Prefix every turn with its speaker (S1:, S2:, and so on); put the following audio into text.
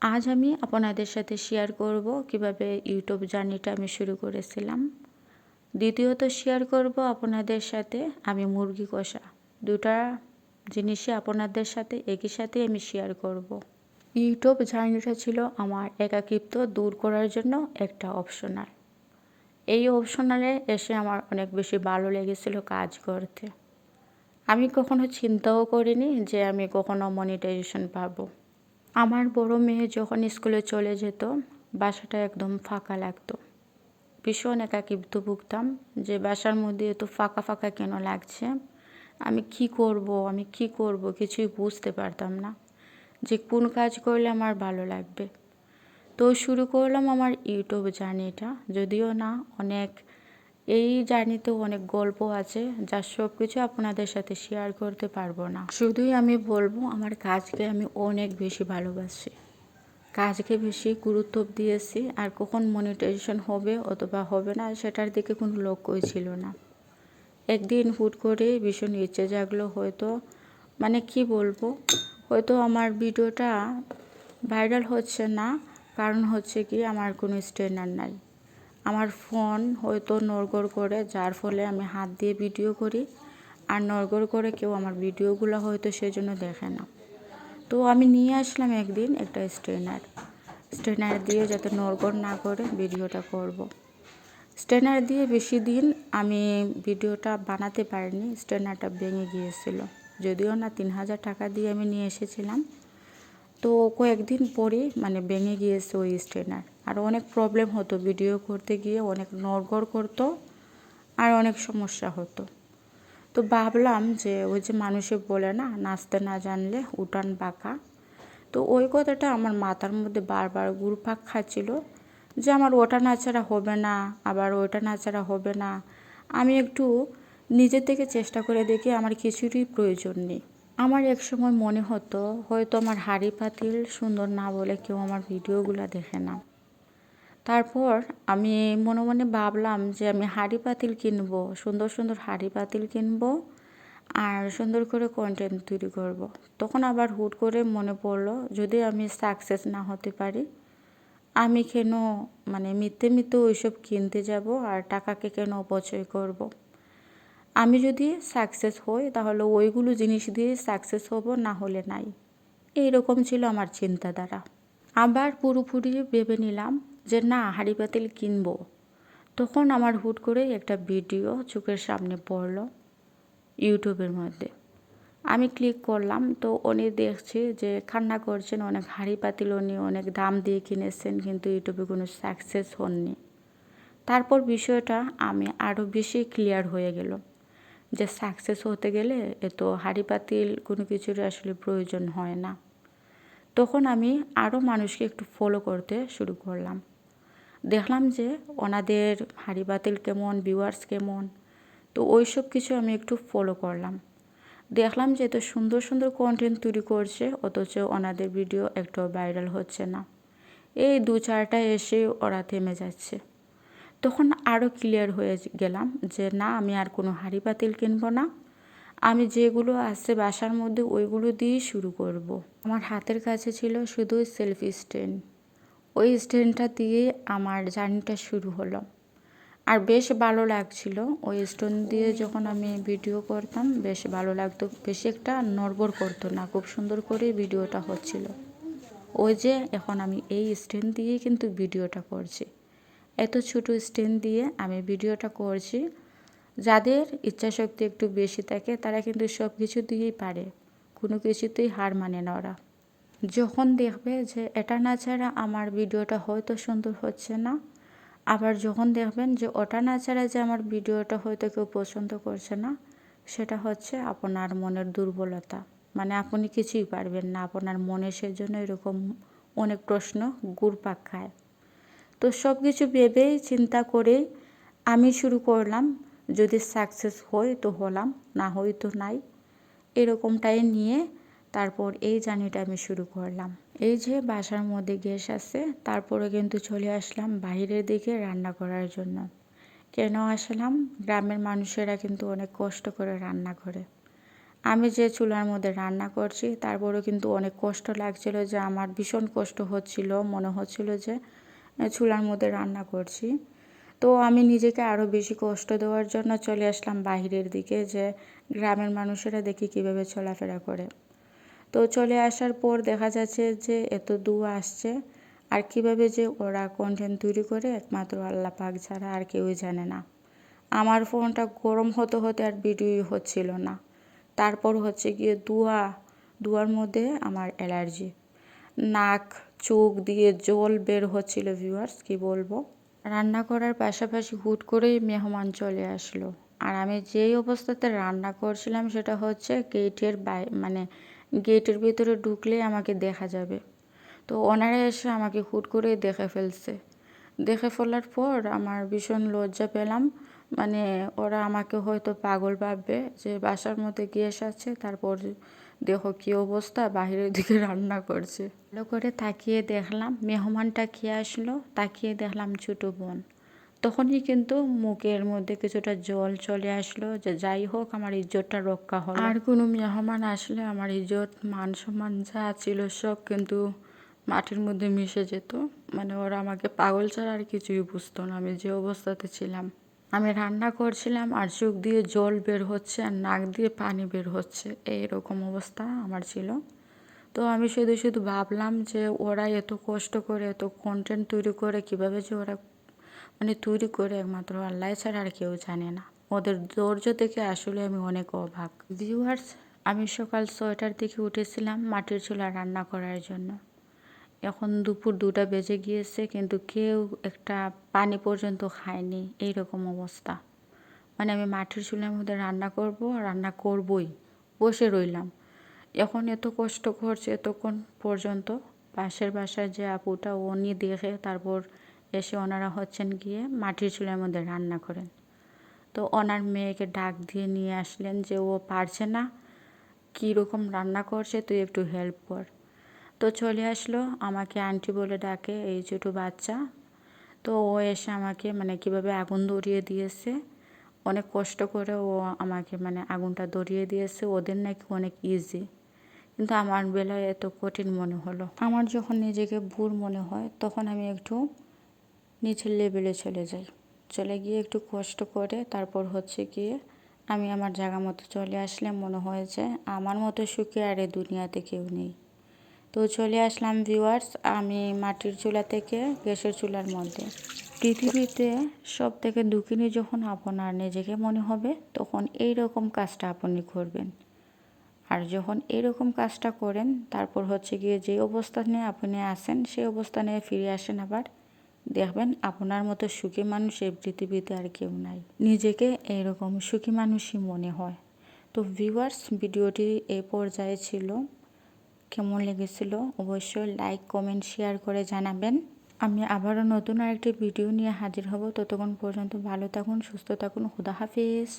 S1: আজ আমি আপনাদের সাথে শেয়ার করব কিভাবে ইউটিউব জার্নিটা আমি শুরু করেছিলাম। দ্বিতীয়ত শেয়ার করব আপনাদের সাথে আমি মুরগি কষা। দুটা জিনিসই আপনাদের সাথে একই সাথে আমি শেয়ার করব। ইউটিউব জার্নিটা ছিল আমার একাকিত্ব দূর করার জন্য একটা অপশনাল। এই অপশনালে এসে আমার অনেক বেশি ভালো লেগেছিল কাজ করতে। আমি কখনো চিন্তাও করিনি যে আমি কখনো মনিটাইজেশন পাবো। আমার বড় মেয়ে যখন স্কুলে চলে যেত বাসাটা একদম ফাঁকা লাগতো। ভীষণ একাকিত্ব ভুগতাম যে বাসার মধ্যে এত ফাঁকা ফাঁকা কেন লাগছে, আমি কি করব কিছুই বুঝতে পারতাম না যে কোন কাজ করলে আমার ভালো লাগবে। তো শুরু করলাম আমার ইউটিউব জার্নিটা। যদিও না এই জার্নিতেও অনেক গল্প আছে যা সব কিছু আপনাদের সাথে শেয়ার করতে পারবো না। শুধুই আমি বলবো আমার কাজকে আমি অনেক বেশি ভালোবাসি, কাজকে বেশি গুরুত্ব দিয়েছি। আর কখন মনিটাইজেশন হবে অথবা হবে না সেটার দিকে কোনো লক্ষ্যই ছিল না। একদিন হুট করে ভীষণ ইচ্ছে জাগলো, হয়তো আমার ভিডিওটা ভাইরাল হচ্ছে না, কারণ হচ্ছে কি আমার কোনো স্ট্যান্ডার্ড নাই। আমার ফোন হয়তো নড়গড় করে, যার ফলে আমি হাত দিয়ে ভিডিও করি আর নড়গড় করে কেউ আমার ভিডিওগুলো হয়তো সেজন্য দেখে না। তো আমি নিয়ে আসলাম একদিন একটা স্ট্রেনার দিয়ে যাতে নড়গড় না করে ভিডিওটা করব। স্ট্রেনার দিয়ে বেশি দিন আমি ভিডিওটা বানাতে পারিনি, স্ট্রেনারটা ভেঙে গিয়েছিল। যদিও না 3000 টাকা দিয়ে আমি নিয়ে এসেছিলাম, তো কয়েকদিন পরে ভেঙে গিয়েছে ওই স্ট্রেনার। আর অনেক প্রবলেম হতো ভিডিও করতে গিয়ে, অনেক নড়গড় করতো আর অনেক সমস্যা হতো। তো ভাবলাম যে ওই যে মানুষে বলে না, নাচতে না জানলে উঠান বাঁকা। তো ওই কথাটা আমার মাথার মধ্যে বারবার ঘুরপাক খাচ্ছিল যে আমার ওটা নাচাড়া হবে না, আবার ওটা নাচাড়া হবে না। আমি একটু নিজে থেকে চেষ্টা করে দেখি আমার কিছুরই প্রয়োজন নেই। আমার এক সময় মনে হতো হয়তো আমার হাঁড়ি পাতিল সুন্দর না বলে কেউ আমার ভিডিওগুলো দেখে না। তারপর আমি মনে মনে ভাবলাম যে আমি হাঁড়ি পাতিল কিনবো, সুন্দর সুন্দর হাঁড়ি পাতিল কিনবো আর সুন্দর করে কন্টেন্ট তৈরি করব। তখন আবার হুট করে মনে পড়লো যদি আমি সাকসেস না হতে পারি, আমি কেন মিথ্যে ওইসব কিনতে যাব আর টাকাকে কেন অপচয় করব। আমি যদি সাকসেস হই তাহলে ওইগুলো জিনিস দিয়ে সাকসেস হব, না হলে নাই। এইরকম ছিল আমার চিন্তাধারা। আবার পুরোপুরি ভেবে নিলাম যে না, হাঁড়ি পাতিল কিনবো। তখন আমার হুট করে একটা ভিডিও চোখের সামনে পড়লো ইউটিউবের মধ্যে। আমি ক্লিক করলাম, তো উনি দেখছি যে কান্না করছেন, অনেক হাঁড়ি পাতিল উনি অনেক দাম দিয়ে কিনেছেন কিন্তু ইউটিউবে কোনো সাকসেস হননি। তারপর বিষয়টা আমি আরও বেশি ক্লিয়ার হয়ে গেল যে সাকসেস হতে গেলে এত হাঁড়ি পাতিল কোনো কিছুর আসলে প্রয়োজন হয় না। তখন আমি আরও মানুষকে একটু ফলো করতে শুরু করলাম। দেখলাম যে ওনাদের হাঁড়ি পাতিল কেমন, ভিউয়ার্স কেমন, তো ওই সব কিছু আমি একটু ফলো করলাম। দেখলাম যে এত সুন্দর সুন্দর কন্টেন্ট তৈরি করছে অথচ ওনাদের ভিডিও একটু ভাইরাল হচ্ছে না। এই 2-4টা এসে ওরা থেমে যাচ্ছে। তখন আরও ক্লিয়ার হয়ে গেলাম যে না, আমি আর কোনো হাঁড়ি পাতিল কিনবো না, আমি যেগুলো আছে বাসার মধ্যে ওইগুলো দিয়েই শুরু করব। আমার হাতের কাছে ছিল শুধু সেলফি স্ট্যান্ড। ওই স্ট্যান্ডটা দিয়ে আমার জার্নিটা শুরু হলো। আর বেশ ভালো লাগছিল ওই স্ট্যান্ড দিয়ে যখন আমি ভিডিও করতাম, বেশ ভালো লাগতো। বেশি একটা নড়বড় করতো না, খুব সুন্দর করে ভিডিওটা হচ্ছিল। ওই যে এখন আমি এই স্ট্যান্ড দিয়েই কিন্তু ভিডিওটা করছি। এত ছোট স্ট্যান্ড দিয়ে আমি ভিডিওটা করছি। যাদের ইচ্ছাশক্তি একটু বেশি থাকে তারা কিন্তু সব কিছু দিয়েই পারে, কোনো কিছুতেই হার মানে না ওরা। যখন দেখবে যে এটা না ছাড়া আমার ভিডিওটা হয়তো সুন্দর হচ্ছে না, আবার যখন দেখবেন যে ওটা না ছাড়া যে আমার ভিডিওটা হয়তো কেউ পছন্দ করছে না, সেটা হচ্ছে আপনার মনের দুর্বলতা। আপনি কিছুই পারবেন না, আপনার মনে সেজন্য এরকম অনেক প্রশ্ন ঘুরপাক খায়। তো সব কিছু ভেবেই চিন্তা করেই আমি শুরু করলাম, যদি সাকসেস হই তো হলাম, না হই তো নাই, এরকমটাই নিয়ে তারপর এই জার্নিটা আমি শুরু করলাম। এই যে বাসার মধ্যে গ্যাস আছে, তারপরে কিন্তু চলে আসলাম বাইরের দিকে রান্না করার জন্য। কেন আসলাম? গ্রামের মানুষেরা কিন্তু অনেক কষ্ট করে রান্না করে। আমি যে চুলার মধ্যে রান্না করছি তারপরেও কিন্তু অনেক কষ্ট লাগছিল, যে আমার ভীষণ কষ্ট হচ্ছিল, মনে হচ্ছিল যে চুলার মধ্যে রান্না করছি। তো আমি নিজেকে আরও বেশি কষ্ট দেওয়ার জন্য চলে আসলাম বাহিরের দিকে, যে গ্রামের মানুষেরা দেখি কীভাবে চলাফেরা করে। তো চলে আসার পর দেখা যাচ্ছে যে এত ধোঁয়া আসছে, আর কিভাবে যে ওরা কন্টেন্ট তৈরি করে একমাত্র আল্লাহ পাক ছাড়া আর কেউই জানে না। আমার ফোনটা গরম হতে হতে আর ভিডিওই হচ্ছিল না। তারপর হচ্ছে গিয়ে ধোঁয়ার মধ্যে আমার অ্যালার্জি, নাক চোখ দিয়ে জল বের হচ্ছিল ভিউয়ার্স, কি বলবো। রান্না করার পাশাপাশি হুট করেই মেহমান চলে আসলো, আর আমি যেই অবস্থাতে রান্না করছিলাম সেটা হচ্ছে গেটের ভিতরে ঢুকলেই আমাকে দেখা যাবে। তো ওনারা এসে আমাকে হুট করে দেখে ফেলছে। দেখে ফেলার পর আমার ভীষণ লজ্জা পেলাম, ওরা আমাকে হয়তো পাগল ভাববে যে বাসার মধ্যে গেস্ট আছে, তারপর দেখো কী অবস্থা, বাহিরের দিকে রান্না করছে। ভালো করে তাকিয়ে দেখলাম মেহমানটা কে আসলো, তাকিয়ে দেখলাম ছোটো বোন। তখনই কিন্তু মুখের মধ্যে কিছুটা জল চলে আসলো, যে যাই হোক আমার ইজ্জতটা রক্ষা হলো। আর কোনো মেহমান আসলে আমার ইজ্জত মান সম্মান যা ছিল সব কিন্তু মাটির মধ্যে মিশে যেত। ওরা আমাকে পাগল ছাড়া আর কিছুই বুঝতো না আমি যে অবস্থাতে ছিলাম। আমি রান্না করছিলাম আর চোখ দিয়ে জল বের হচ্ছে আর নাক দিয়ে পানি বের হচ্ছে, এইরকম অবস্থা আমার ছিল। তো আমি শুধু শুধু ভাবলাম যে ওরা এত কষ্ট করে এত কন্টেন্ট তৈরি করে, কিভাবে যে ওরা তৈরি করে একমাত্র আল্লাহ ছাড়া আর কেউ জানে না। ওদের ধৈর্য থেকে আসলে আমি অনেক অবাক। ভিউয়ার্স, আমি সকাল 6টার দিকে উঠেছিলাম মাটির চুলা রান্না করার জন্য। এখন দুপুর 2টা বেজে গিয়েছে, কিন্তু কেউ একটা পানি পর্যন্ত খায়নি, এইরকম অবস্থা। আমি মাটির চুলার মধ্যে রান্না করবই, বসে রইলাম। এখন এত কষ্ট করছে এতক্ষণ পর্যন্ত। পাশের বাসায় যে আপুটা, উনি দেখে তারপর এসে ওনারা হচ্ছেন গিয়ে মাটির চুলার মধ্যে রান্না করেন। তো ওনার মেয়েকে ডাক দিয়ে নিয়ে আসলেন, যে ও পারছে না, কীরকম রান্না করছে, তুই একটু হেল্প কর। তো চলে আসলো, আমাকে আন্টি বলে ডাকে, এই ছোটো বাচ্চা। তো ও এসে আমাকে কীভাবে আগুন ধরিয়ে দিয়েছে, অনেক কষ্ট করে ও আমাকে আগুনটা ধরিয়ে দিয়েছে। ওদের নাকি অনেক ইজি, কিন্তু আমার বেলায় এত কঠিন মনে হলো। আমার যখন নিজেকে ভুল মনে হয় তখন আমি একটু নিচের লেভেলে চলে গিয়ে একটু কষ্ট করে তারপর হচ্ছে গিয়ে আমি আমার জায়গা মতো চলে আসলে মনে হয় যে আমার মতো সুখী আর এই দুনিয়াতে কেউ নেই। তো চলে আসলাম ভিউয়ার্স আমি মাটির চুলা থেকে গ্যাসের চুলার মধ্যে। পৃথিবীতে সব থেকে দুঃখিনী যখন আপনার নিজেকে মনে হবে, তখন এই রকম কাজটা আপনি করবেন। আর যখন এরকম কাজটা করেন, তারপর হচ্ছে গিয়ে যে অবস্থানে আপনি আসেন সেই অবস্থানে ফিরে আসেন, আবার দেখবেন আপনার মতো সুখী মানুষ এই পৃথিবীতে আর কেউ নাই। নিজেকে এইরকম সুখী মানুষই মনে হয়। তো ভিউয়ার্স, ভিডিওটি এই পর্যায়ে ছিল। কেমন লেগেছিল অবশ্যই লাইক কমেন্ট শেয়ার করে জানাবেন। আমি আবারও নতুন আরেকটি ভিডিও নিয়ে হাজির হব। ততক্ষণ পর্যন্ত ভালো থাকুন, সুস্থ থাকুন। খুদা হাফিজ।